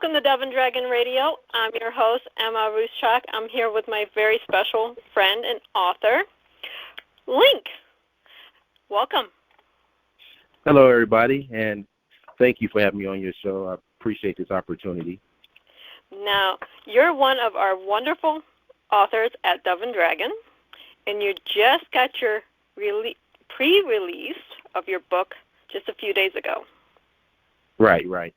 Welcome to Dove and Dragon Radio. I'm your host, M.L.Ruscsak. I'm here with my very special friend and author, Link. Welcome. Hello, everybody, and thank you for having me on your show. I appreciate this opportunity. Now, you're one of our wonderful authors at Dove and Dragon, and you just got your pre-release of your book just a few days ago. Right.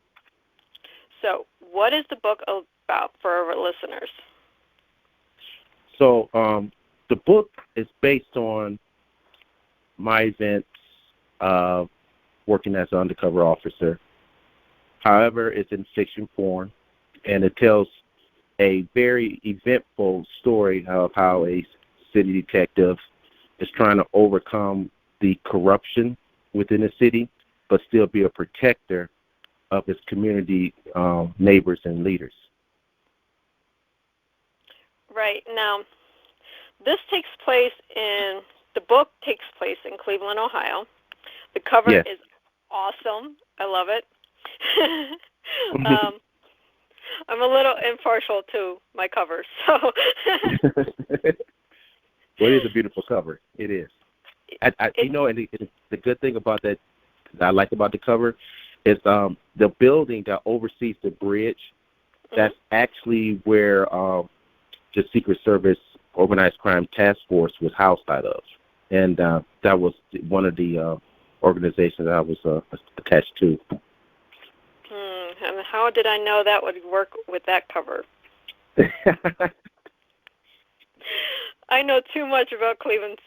So, what is the book about for our listeners? So, the book is based on my events of working as an undercover officer. However, it's in fiction form, and it tells a very eventful story of how a city detective is trying to overcome the corruption within the city, but still be a protector of his community neighbors and leaders. Right. Now, the book takes place in Cleveland, Ohio. The cover is awesome. I love it. I'm a little impartial to my covers, so. Well, it is a beautiful cover. It is. And the good thing about that I like about the cover is the building that oversees the bridge. That's actually where the Secret Service Organized Crime Task Force was housed out of, and that was one of the organizations I was attached to. And how did I know that would work with that cover? I know too much about Cleveland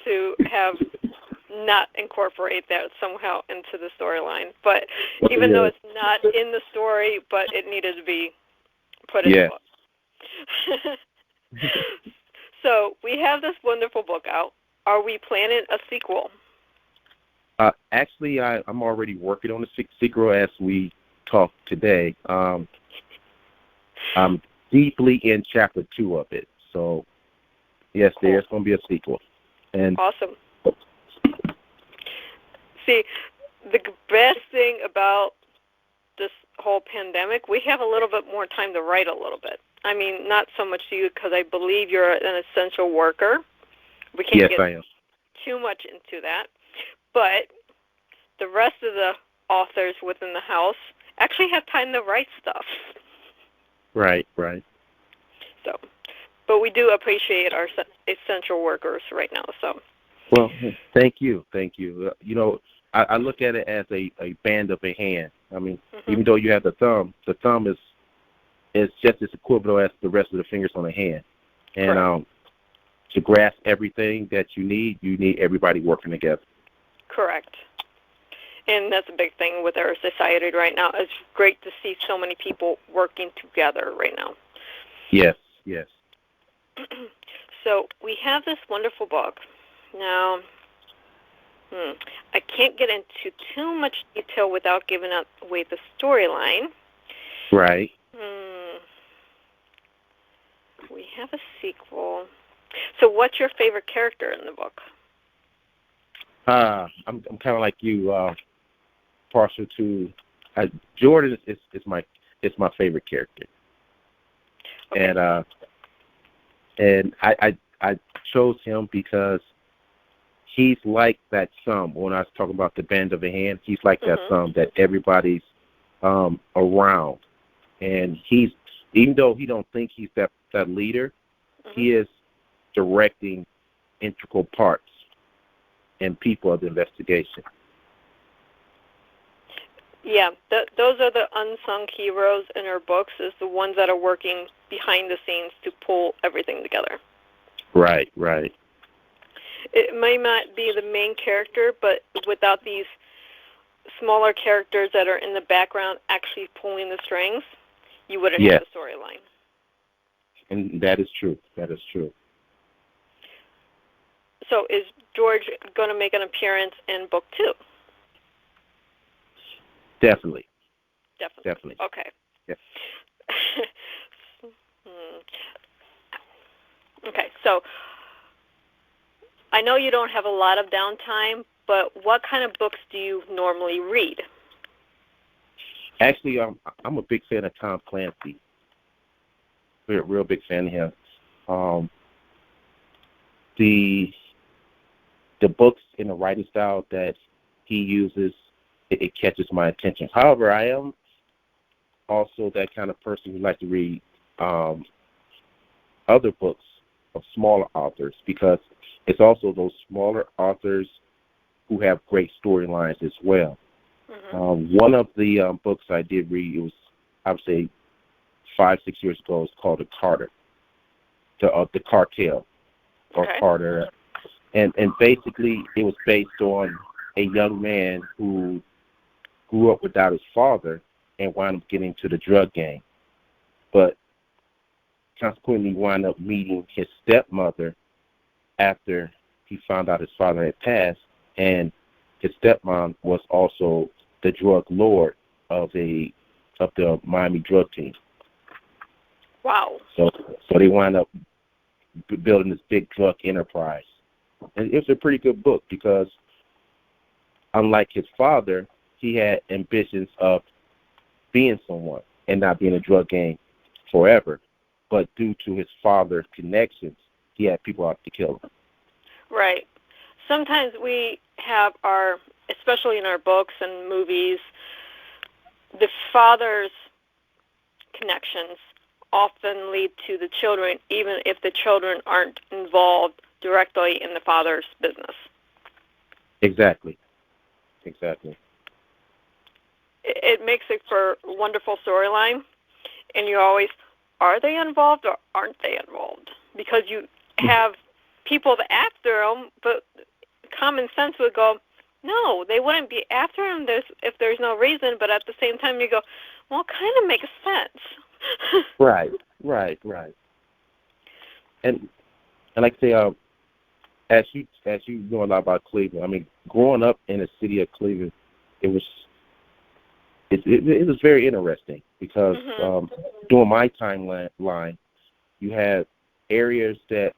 to have not incorporate that somehow into the storyline. But even though it's not in the story, but it needed to be put in the book. So we have this wonderful book out. Are we planning a sequel? Actually, I'm already working on the sequel as we talk today. I'm deeply in chapter 2 of it. So, yes, cool. There's going to be a sequel. And awesome. See, the best thing about this whole pandemic, we have a little bit more time to write a little bit. I mean, not so much you, because I believe you're an essential worker. We can't get too much into that. But the rest of the authors within the house actually have time to write stuff. Right. So, but we do appreciate our essential workers right now. So. Well, thank you. I look at it as a band of a hand. I mean, even though you have the thumb is just as equivalent as the rest of the fingers on the hand. And to grasp everything that you need everybody working together. Correct. And that's a big thing with our society right now. It's great to see so many people working together right now. Yes. So we have this wonderful book. Now, I can't get into too much detail without giving away the storyline. Right. We have a sequel. So what's your favorite character in the book? I'm kind of like you, partial to Jordan is my favorite character. Okay. And I chose him because he's like that sum. When I was talking about the band of a hand, he's like that sum that everybody's around, and he's, even though he don't think he's that leader, he is directing integral parts and people of the investigation. Yeah, those are the unsung heroes in our books, is the ones that are working behind the scenes to pull everything together. Right. It may not be the main character, but without these smaller characters that are in the background actually pulling the strings, you wouldn't have the storyline. And that is true. So is George going to make an appearance in book 2? Definitely. Okay. Yeah. Okay, so I know you don't have a lot of downtime, but what kind of books do you normally read? Actually, I'm a big fan of Tom Clancy. Real big fan of him. The books and the writing style that he uses, it catches my attention. However, I am also that kind of person who likes to read other books of smaller authors, because it's also those smaller authors who have great storylines as well. Mm-hmm. One of the books I did read, it was, I would say, 5-6 years ago. It's called The Carter, the Cartel, or Okay. Carter, and basically it was based on a young man who grew up without his father and wound up getting to the drug game, but consequently wound up meeting his stepmother after he found out his father had passed, and his stepmom was also the drug lord of the Miami drug team. Wow. So they wound up building this big drug enterprise. And it was a pretty good book because, unlike his father, he had ambitions of being someone and not being a drug game forever. But due to his father's connections, he had people out to kill him. Right. Sometimes we have especially in our books and movies, the father's connections often lead to the children, even if the children aren't involved directly in the father's business. Exactly. It makes it for a wonderful storyline, and you always, are they involved or aren't they involved? Because you have people after them, but common sense would go, no, they wouldn't be after him if there's no reason, but at the same time you go, well, it kind of makes sense. Right. And like I say, as you know a lot about Cleveland, I mean, growing up in the city of Cleveland, it was very interesting because during my timeline, you had areas that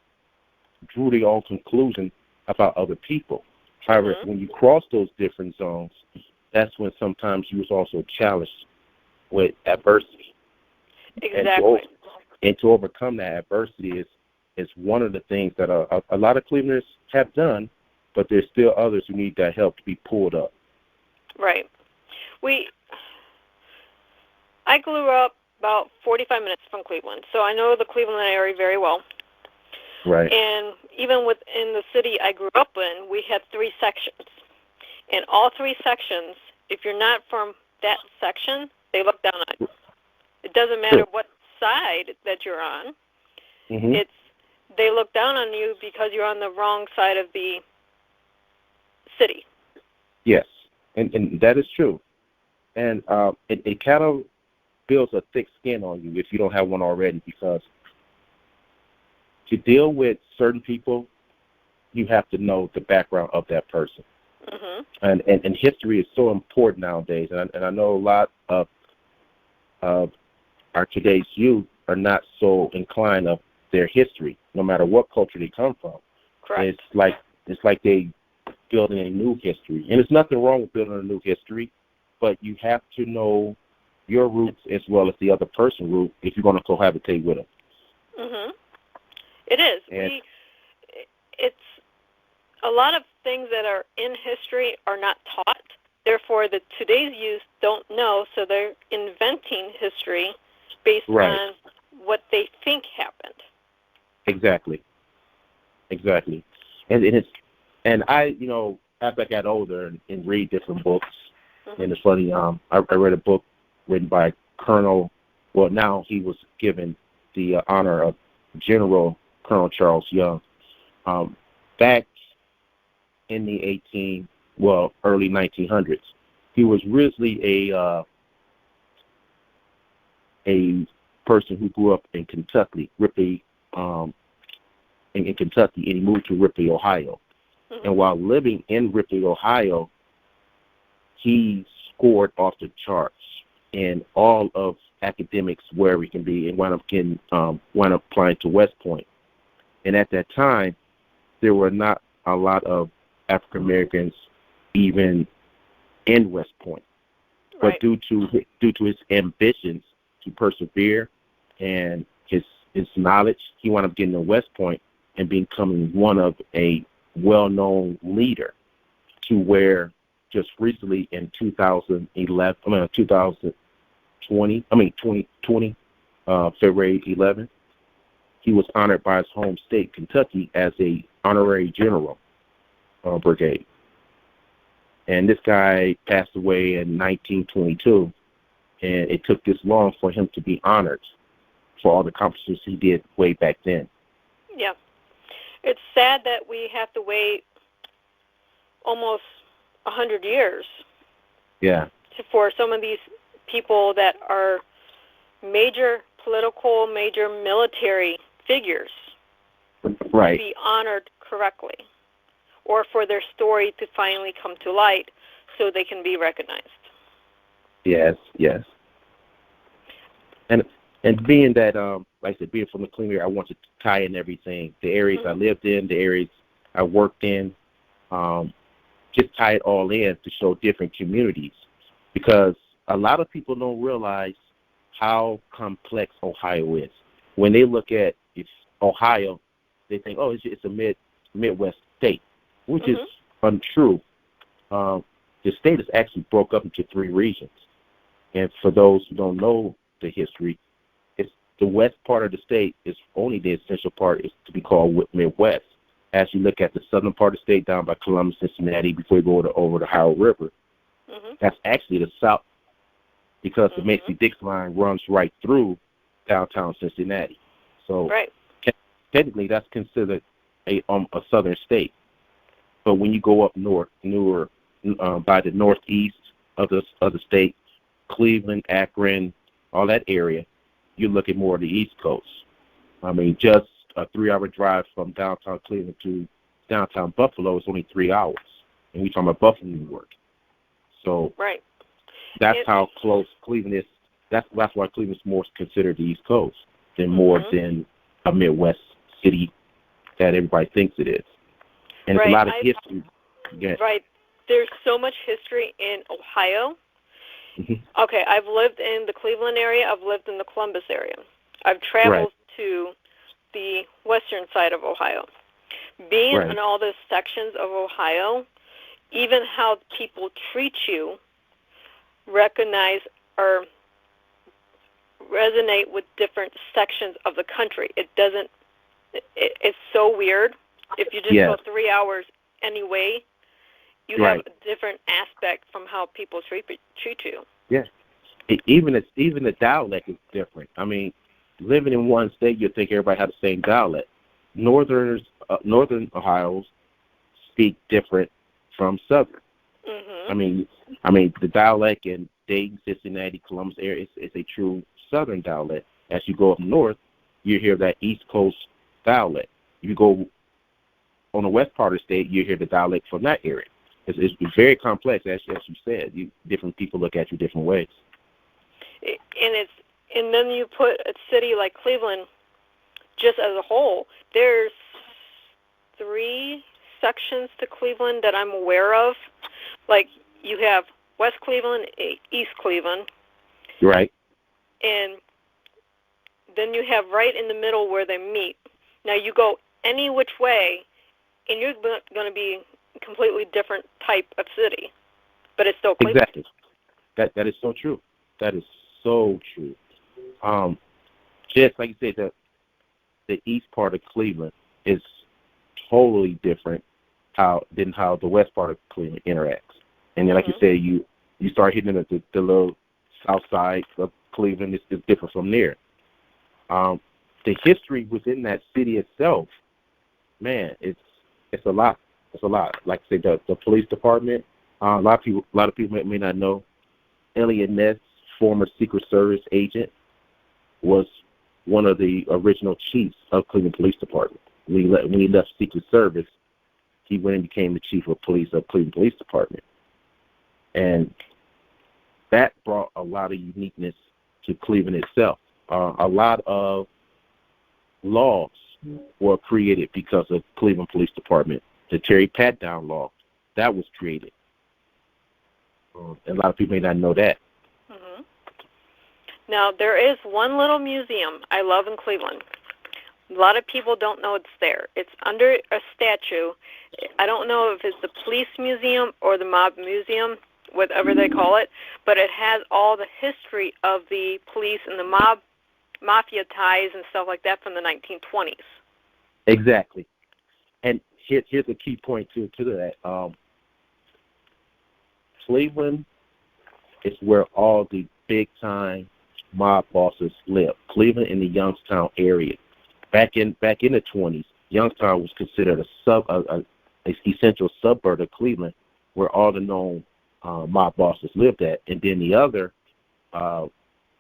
drew their own conclusion about other people. However, when you cross those different zones, that's when sometimes you was also challenged with adversity. Exactly. And to overcome that adversity is one of the things that a lot of Clevelanders have done, but there's still others who need that help to be pulled up. Right. I grew up about 45 minutes from Cleveland, so I know the Cleveland area very well. Right. And even within the city I grew up in, we had 3 sections. And all 3 sections, if you're not from that section, they look down on you. It doesn't matter what side that you're on. Mm-hmm. They look down on you because you're on the wrong side of the city. Yes, and that is true. And it kind of builds a thick skin on you if you don't have one already, because to deal with certain people, you have to know the background of that person. Mm-hmm. And history is so important nowadays. And I know a lot of our today's youth are not so inclined of their history, no matter what culture they come from. Correct. It's like they building a new history. And there's nothing wrong with building a new history, but you have to know your roots as well as the other person's root if you're going to cohabitate with them. Mm-hmm. It is. And it's a lot of things that are in history are not taught. Therefore, today's youth don't know, so they're inventing history based on what they think happened. Exactly. And I, as I got older and read different books, and it's funny, I read a book written by Colonel, well, now he was given the honor of General Colonel Charles Young. Back in the early 1900s, he was originally a person who grew up in Kentucky, Ripley, in Kentucky, and he moved to Ripley, Ohio. Mm-hmm. And while living in Ripley, Ohio, he scored off the charts in all of academics where he can be, and wound up applying to West Point. And at that time, there were not a lot of African Americans even in West Point. but due to his ambitions to persevere and his knowledge, he wound up getting to West Point and becoming one of a well-known leader, to where just recently in 2020, February 11th, he was honored by his home state, Kentucky, as a honorary general brigade. And this guy passed away in 1922, and it took this long for him to be honored for all the accomplishments he did way back then. Yeah. It's sad that we have to wait almost 100 years for some of these people that are major political, major military figures to be honored correctly, or for their story to finally come to light so they can be recognized. Yes. And being that, like I said, being from the Cleveland area, I want to tie in everything. The areas I lived in, the areas I worked in, just tie it all in to show different communities. Because a lot of people don't realize how complex Ohio is. When they look at Ohio, they think, oh, it's a Midwest state, which is untrue. The state is actually broke up into 3 regions. And for those who don't know the history, it's the west part of the state is only the essential part is to be called Midwest. As you look at the southern part of the state down by Columbus, Cincinnati, before you go over the Howard River, that's actually the south, because the Mason-Dixon line runs right through downtown Cincinnati. So technically that's considered a southern state. But when you go up north, by the northeast of the state, Cleveland, Akron, all that area, you're looking more at the East Coast. I mean, just a 3-hour drive from downtown Cleveland to downtown Buffalo is only 3 hours. And we're talking about Buffalo, New York. So that's how close Cleveland is. That's why Cleveland's more considered the East Coast than more than a Midwest city that everybody thinks it is. And it's a lot of history. Right. There's so much history in Ohio. Okay, I've lived in the Cleveland area. I've lived in the Columbus area. I've traveled to the western side of Ohio. Being in all those sections of Ohio, even how people treat you, recognize or resonate with different sections of the country. It's so weird. If you just go 3 hours anyway, you have a different aspect from how people treat you. Yeah. Even the dialect is different. I mean, living in one state, you think everybody has the same dialect. Northern Ohio's speak different from Southern. I mean, the dialect in Dayton, Cincinnati, Columbus area is a true Southern dialect. As you go up north, you hear that East Coast dialect. You go on the west part of the state, you hear the dialect from that area. It's very complex, as you said. Different people look at you different ways. And then you put a city like Cleveland, just as a whole. There's 3 sections to Cleveland that I'm aware of. Like, you have West Cleveland, East Cleveland. Right. And then you have right in the middle where they meet. Now, you go any which way, and you're going to be a completely different type of city. But it's still Cleveland. Exactly. That is so true. That is so true. Just like you said, the east part of Cleveland is totally different than how the west part of Cleveland interacts. And then, like you said, you start hitting the little south side of Cleveland is different from there. The history within that city itself, man, it's a lot. It's a lot. Like I say, the police department. A lot of people may not know. Elliot Ness, former Secret Service agent, was one of the original chiefs of Cleveland Police Department. When he left Secret Service, he went and became the chief of police of Cleveland Police Department. And that brought a lot of uniqueness to Cleveland itself. A lot of laws were created because of Cleveland Police Department. The Terry Pat-Down law, that was created. A lot of people may not know that. Now, there is one little museum I love in Cleveland. A lot of people don't know it's there. It's under a statue. I don't know if it's the police museum or the mob museum, whatever they call it, but it has all the history of the police and the mafia ties and stuff like that from the 1920s. Exactly. And here's a key point to that. Cleveland is where all the big-time mob bosses live. Cleveland in the Youngstown area. Back in the 20s, Youngstown was considered a essential suburb of Cleveland, where all the known mob bosses lived at, and then the other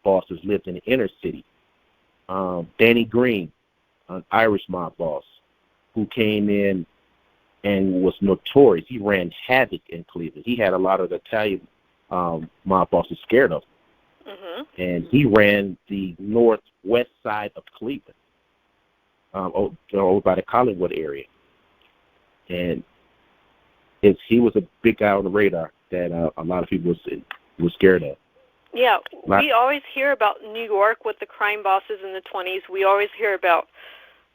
bosses lived in the inner city. Danny Green, an Irish mob boss, who came in and was notorious. He ran havoc in Cleveland. He had a lot of the Italian mob bosses scared of him. Mm-hmm. And he ran the northwest side of Cleveland, over by the Collinwood area. And he was a big guy on the radar that a lot of people was scared of. Yeah, we always hear about New York with the crime bosses in the 20s. We always hear about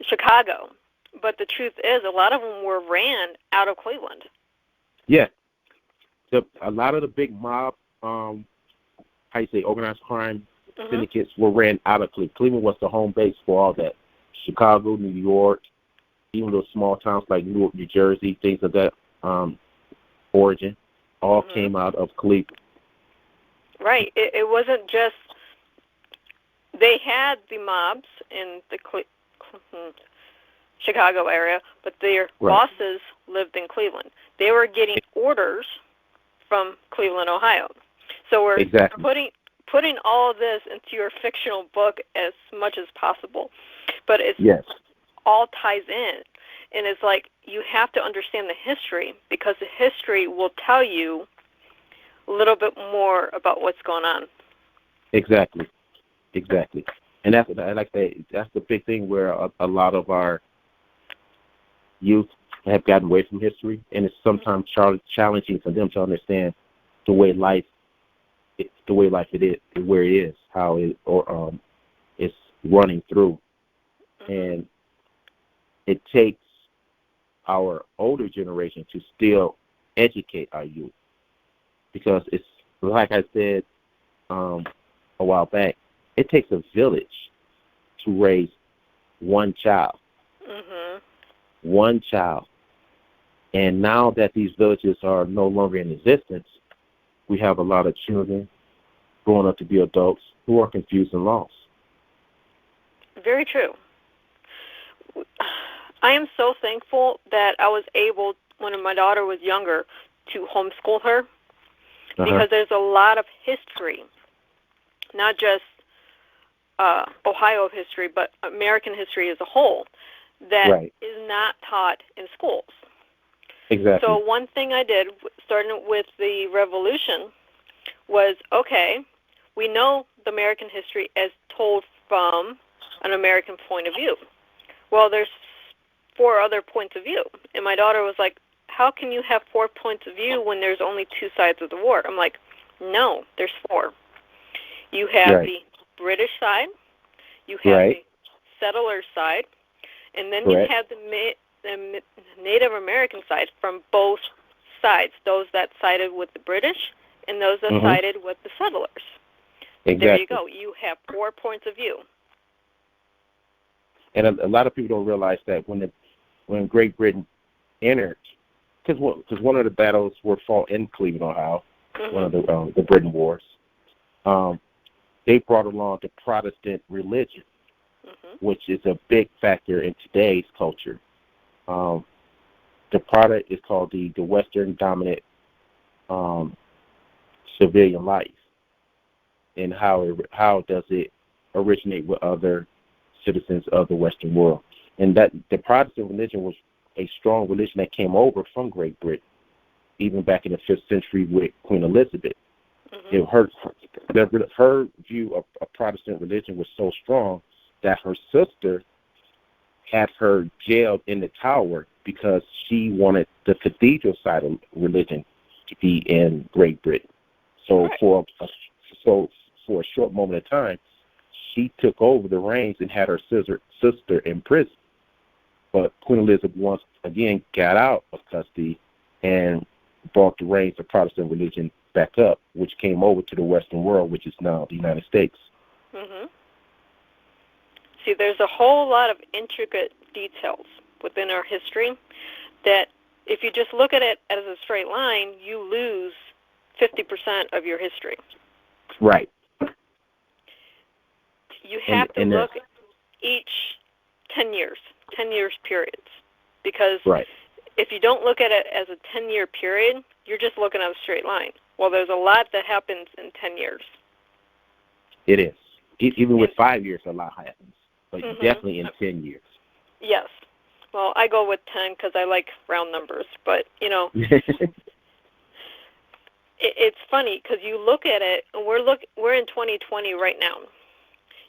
Chicago. But the truth is, a lot of them were ran out of Cleveland. Yeah. A lot of the big mob, organized crime syndicates were ran out of Cleveland. Cleveland was the home base for all that. Chicago, New York, even those small towns like Newark, New Jersey, things of that origin, all came out of Cleveland. Right. It wasn't just they had the mobs in the Chicago area, but their bosses lived in Cleveland. They were getting orders from Cleveland, Ohio. So we're putting all of this into your fictional book as much as possible. But it's all ties in. And it's like you have to understand the history, because the history will tell you a little bit more about what's going on. Exactly. And that's the big thing where a lot of our youth have gotten away from history, and it's sometimes challenging for them to understand the way life it is, where it is, how it's running through. And it takes our older generation to still educate our youth, because it's like I said a while back, it takes a village to raise one child. One child. And now that these villages are no longer in existence, we have a lot of children growing up to be adults who are confused and lost. Very true. I am so thankful that I was able, when my daughter was younger, to homeschool her, because there's a lot of history, not just Ohio history, but American history as a whole, that is not taught in schools. Exactly. So one thing I did, starting with the Revolution, was, we know the American history as told from an American point of view. Well, there's 4 other points of view. And my daughter was like, how can you have 4 points of view when there's only 2 sides of the war? I'm like, no, there's 4. You have the British side, you have the settler side, and then you have the Native American side from both sides, those that sided with the British and those that sided with the settlers. Exactly. There you go. You have 4 points of view. And a lot of people don't realize that when Great Britain entered, because one of the battles were fought in Cleveland, Ohio, one of the Britain Wars, they brought along the Protestant religion, which is a big factor in today's culture. The product is called the Western dominant civilian life, and how does it originate with other citizens of the Western world. And that the Protestant religion was a strong religion that came over from Great Britain, even back in the 5th century with Queen Elizabeth. Her view of Protestant religion was so strong that her sister had her jailed in the Tower because she wanted the cathedral side of religion to be in Great Britain. So for a short moment of time, she took over the reins and had her sister in prison. But Queen Elizabeth once again got out of custody and brought the reins of Protestant religion back up, which came over to the Western world, which is now the United States. Mm-hmm. See, there's a whole lot of intricate details within our history that if you just look at it as a straight line, you lose 50% of your history. Right. You have to look at each 10 years periods, because if you don't look at it as a 10-year period, you're just looking at a straight line. Well, there's a lot that happens in 10 years. It is. Even with 5 years, a lot happens, but definitely in 10 years. Yes. Well, I go with 10 because I like round numbers, but, you know, it's funny because you look at it, and we're in 2020 right now.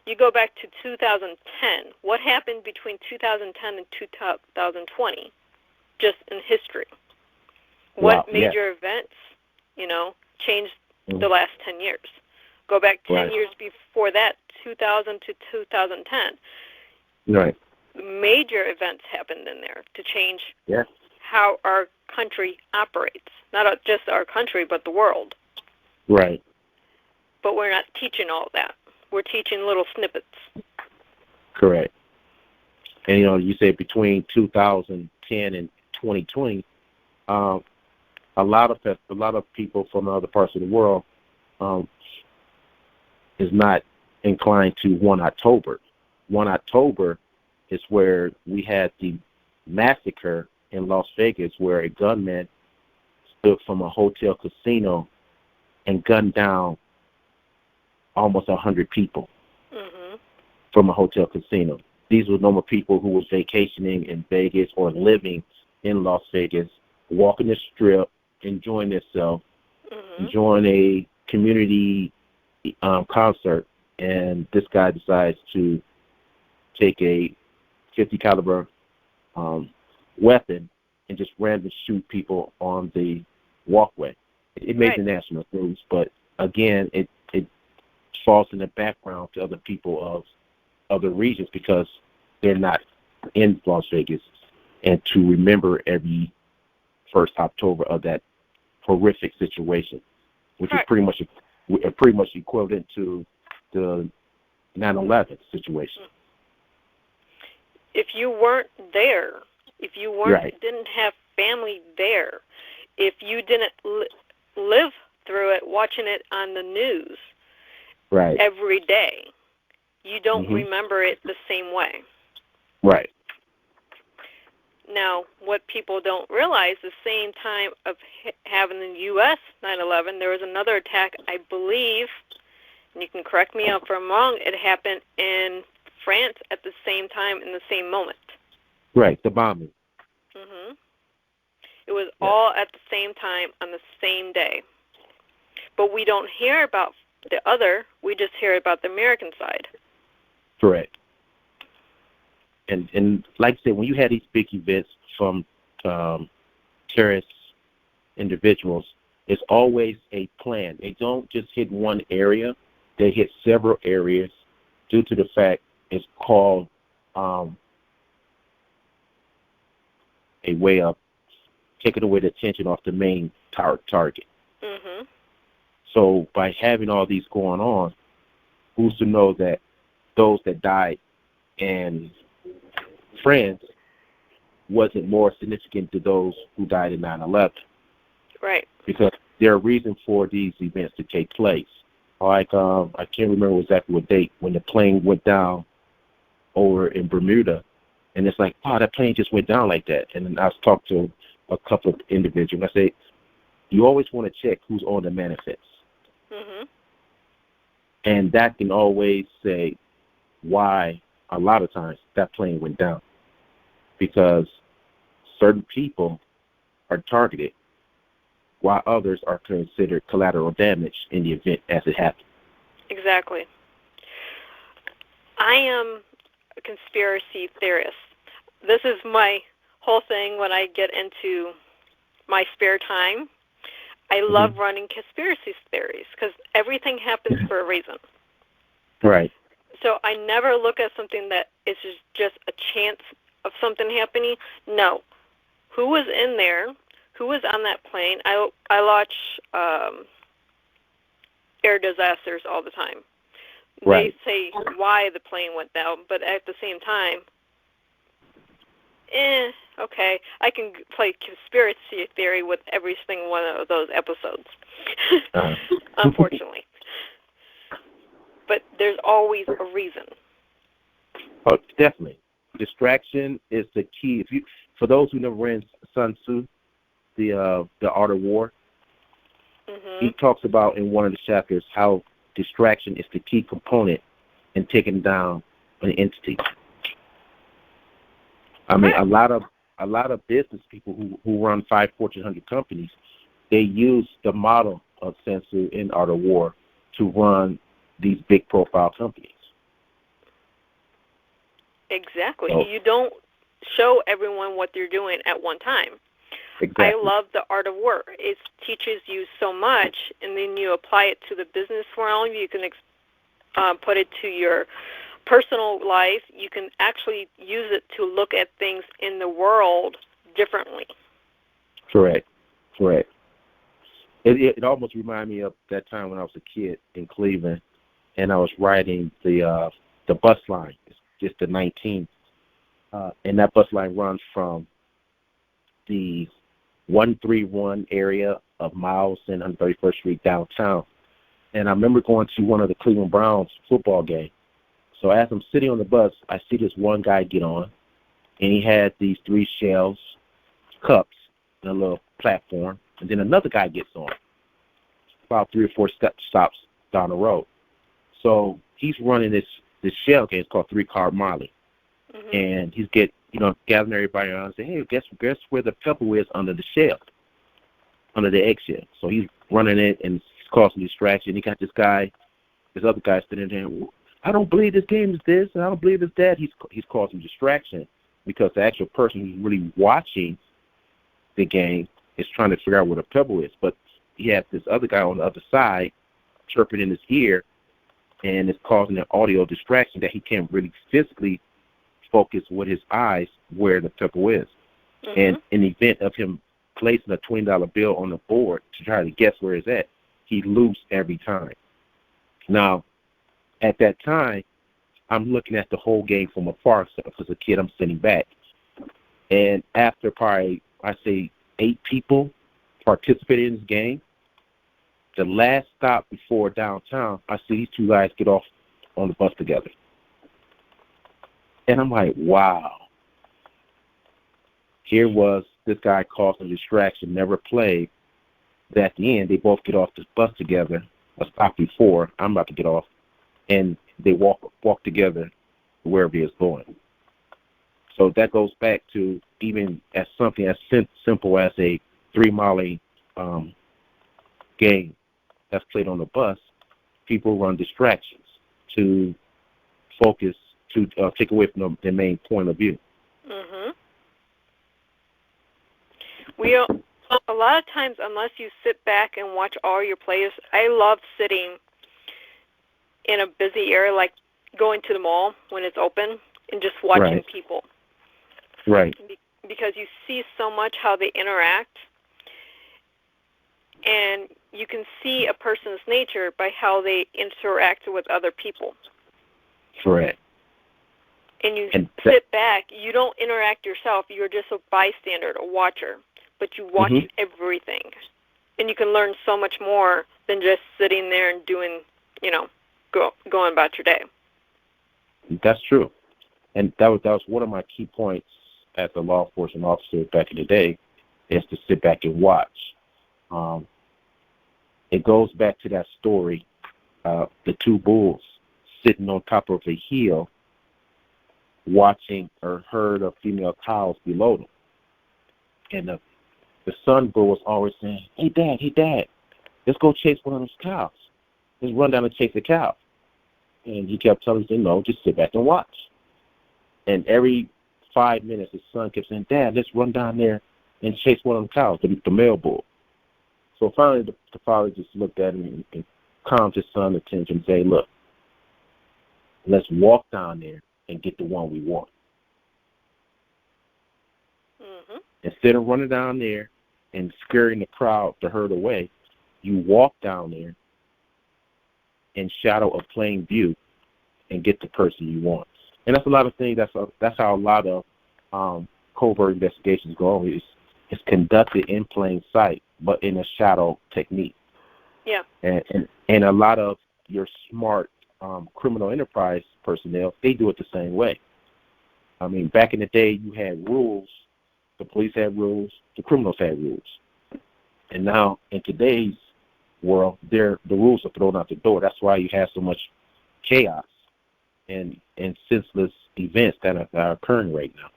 You go back to 2010. What happened between 2010 and 2020, just in history? What major events, you know, changed the last 10 years? Go back 10 years before that, 2000 to 2010. Right. Major events happened in there to change how our country operates. Not just our country, but the world. Right. But we're not teaching all that. We're teaching little snippets. Correct. And, you know, you say between 2010 and 2020, a lot of people from other parts of the world is not inclined to 1 October. 1 October is where we had the massacre in Las Vegas where a gunman stood from a hotel casino and gunned down almost 100 people from a hotel casino. These were normal people who were vacationing in Vegas or living in Las Vegas, walking the strip, enjoying themselves, enjoying a community concert, and this guy decides to take a 50 caliber weapon and just randomly shoot people on the walkway. It made the national news, but again, it falls in the background to other people of other regions because they're not in Las Vegas, and to remember every 1st October of that horrific situation, which is pretty much equivalent to the 9/11 situation. If you weren't there, if you didn't have family there, if you didn't live through it, watching it on the news every day, you don't remember it the same way. Right. Now, what people don't realize, the same time of having the U.S. 9/11, there was another attack, I believe, and you can correct me if I'm wrong, it happened in France at the same time in the same moment. Right, the bombing. It was all at the same time on the same day. But we don't hear about the other, we just hear about the American side. Correct. And like I said, when you had these big events from terrorist individuals, it's always a plan. They don't just hit one area. They hit several areas due to the fact it's called a way of taking away the attention off the main target. So by having all these going on, who's to know that those that died in France wasn't more significant to those who died in 9/11? Right. Because there are reasons for these events to take place. Like, I can't remember exactly what date, when the plane went down over in Bermuda, and it's like, oh, that plane just went down like that. And then I was talking to a couple of individuals, and I say, you always want to check who's on the manifest. And that can always say why a lot of times that plane went down. Because certain people are targeted while others are considered collateral damage in the event as it happens. Exactly. I am a conspiracy theorist. This is my whole thing when I get into my spare time. I love running conspiracy theories because everything happens for a reason. Right. So I never look at something that is just a chance of something happening. No. Who was in there? Who was on that plane? I watch air disasters all the time. Right. They say why the plane went down, but at the same time, okay, I can play conspiracy theory with every single one of those episodes, unfortunately. But there's always a reason. Oh, definitely. Distraction is the key. For those who never read Sun Tzu, the Art of War, he talks about in one of the chapters how distraction is the key component in taking down an entity. I mean, a lot of business people who run Fortune 500 companies, they use the model of Sun Tzu in Art of War to run these big profile companies. Exactly. So, you don't show everyone what they're doing at one time. Exactly. I love the Art of War. It teaches you so much, and then you apply it to the business realm. You can put it to your personal life. You can actually use it to look at things in the world differently. Correct. It almost reminded me of that time when I was a kid in Cleveland, and I was riding the bus line. It's just the 19th, and that bus line runs from the 131 area of Miles and 131st Street downtown. And I remember going to one of the Cleveland Browns football games. So as I'm sitting on the bus, I see this one guy get on, and he had these 3 shells, cups, and a little platform. And then another guy gets on, about 3 or 4 stops down the road. So he's running this shell game. It's called 3-card Molly. And he's gathering everybody around and saying, hey, guess where the pebble is under the shell, under the eggshell. So he's running it, and it's causing distraction. He got this other guy sitting there, I don't believe this game is this, and I don't believe it's that. He's causing distraction because the actual person who's really watching the game is trying to figure out where the pebble is. But he has this other guy on the other side chirping in his ear, and it's causing an audio distraction that he can't really physically focus with his eyes where the pebble is. And in the event of him placing a $20 bill on the board to try to guess where it's at, he loses every time. Now, at that time, I'm looking at the whole game from afar. So as a kid, I'm sitting back. And after probably, I say, 8 people participated in this game, the last stop before downtown, I see these 2 guys get off on the bus together. And I'm like, wow. Here was this guy causing distraction, never played. But at the end, they both get off this bus together, a stop before I'm about to get off, and they walk together wherever it's going. So that goes back to even as something as simple as a 3-mile game that's played on the bus, people run distractions to focus, to take away from their main point of view. A lot of times, unless you sit back and watch all your plays, I love sitting in a busy area, like going to the mall when it's open and just watching people. Right. Because you see so much how they interact, and you can see a person's nature by how they interact with other people. Correct. And you sit back, you don't interact yourself, you're just a bystander, a watcher, but you watch everything. And you can learn so much more than just sitting there and doing, going about your day. That's true. And that was one of my key points as a law enforcement officer back in the day, is to sit back and watch. It goes back to that story, the 2 bulls sitting on top of a hill watching a herd of female cows below them. And the son bull was always saying, hey, Dad, let's go chase one of those cows. Let's run down and chase the cow. And he kept telling him, no, just sit back and watch. And every 5 minutes, his son kept saying, Dad, let's run down there and chase one of them cows, the male bull. So finally, the father just looked at him and calmed his son's attention and said, look, let's walk down there and get the one we want. Mm-hmm. Instead of running down there and scaring the crowd to herd away, you walk down there in shadow of plain view and get the person you want. And that's a lot of things. That's how a lot of covert investigations go. It's conducted in plain sight, but in a shadow technique. Yeah. And a lot of your smart criminal enterprise personnel, they do it the same way. I mean, back in the day, you had rules. The police had rules. The criminals had rules. And now, in today's world, the rules are thrown out the door. That's why you have so much chaos and senseless events that are occurring right now.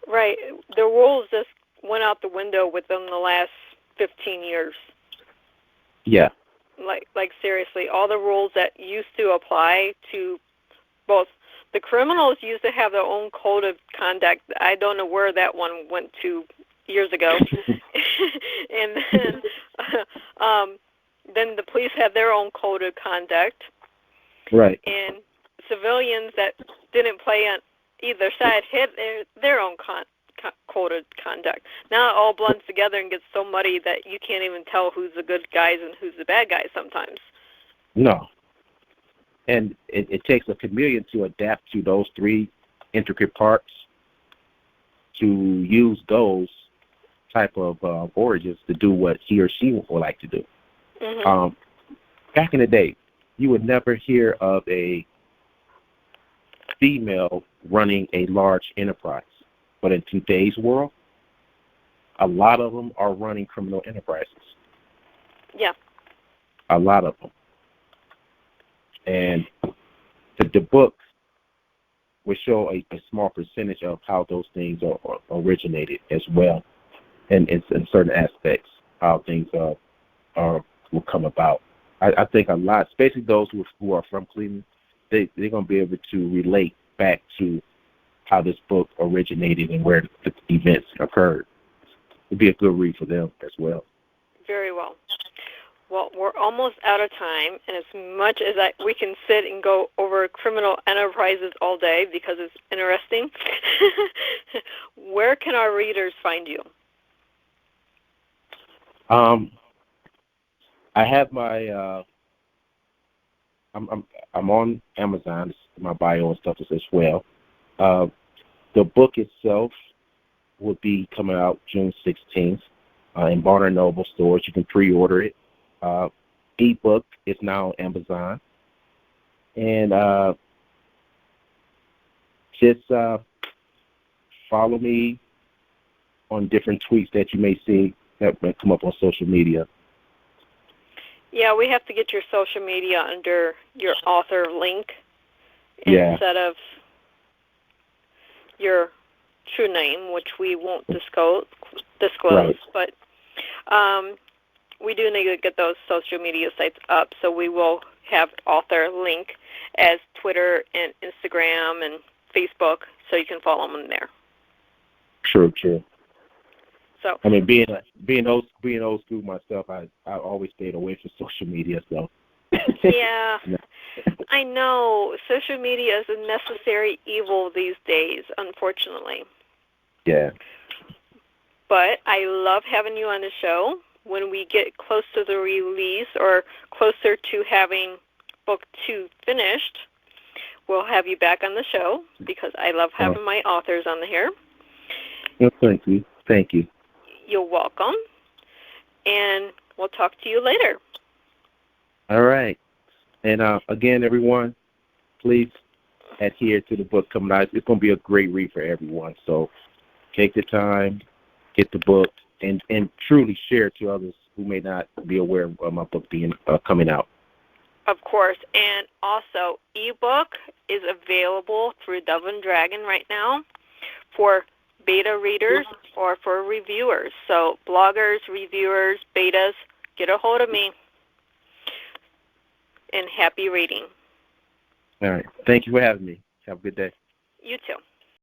Right. The rules just went out the window within the last 15 years. Yeah. Like seriously, all the rules that used to apply to both the criminals used to have their own code of conduct. I don't know where that one went to years ago. And then the police have their own code of conduct. Right. And civilians that didn't play on either side had their own code of conduct. Now it all blends together and gets so muddy that you can't even tell who's the good guys and who's the bad guys sometimes. No. And it takes a chameleon to adapt to those three intricate parts, to use those type of origins to do what he or she would like to do. Mm-hmm. Back in the day, you would never hear of a female running a large enterprise. But in today's world, a lot of them are running criminal enterprises. Yeah. A lot of them. And the book will show a small percentage of how those things are originated as well, and in certain aspects, how things will come about. I think a lot, especially those who are from Cleveland, they're going to be able to relate back to how this book originated and where the events occurred. It'd be a good read for them as well. Very well. Well, we're almost out of time, and as much as we can sit and go over criminal enterprises all day because it's interesting, where can our readers find you? I have my I'm on Amazon. It's my bio and stuff as well. The book itself will be coming out June 16th in Barnes & Noble stores. You can pre-order it. Ebook is now on Amazon. And just follow me on different tweets that you may see that may come up on social media. Yeah, we have to get your social media under your author link instead of your true name, which we won't disclose. Right. But we do need to get those social media sites up, so we will have author link as Twitter and Instagram and Facebook, so you can follow them there. True. So I mean, being old school myself, I always stayed away from social media. So yeah, I know social media is a necessary evil these days, unfortunately. Yeah. But I love having you on the show. When we get close to the release or closer to having book 2 finished, we'll have you back on the show because I love having my authors on here. Well, thank you. You're welcome. And we'll talk to you later. All right. And again, everyone, please adhere to the book coming out. It's going to be a great read for everyone. So take the time, get the book, and truly share it to others who may not be aware of my book being coming out. Of course. And also, ebook is available through Dove and Dragon right now for beta readers or for reviewers. So bloggers, reviewers, betas, get a hold of me. And happy reading. All right. Thank you for having me. Have a good day. You too.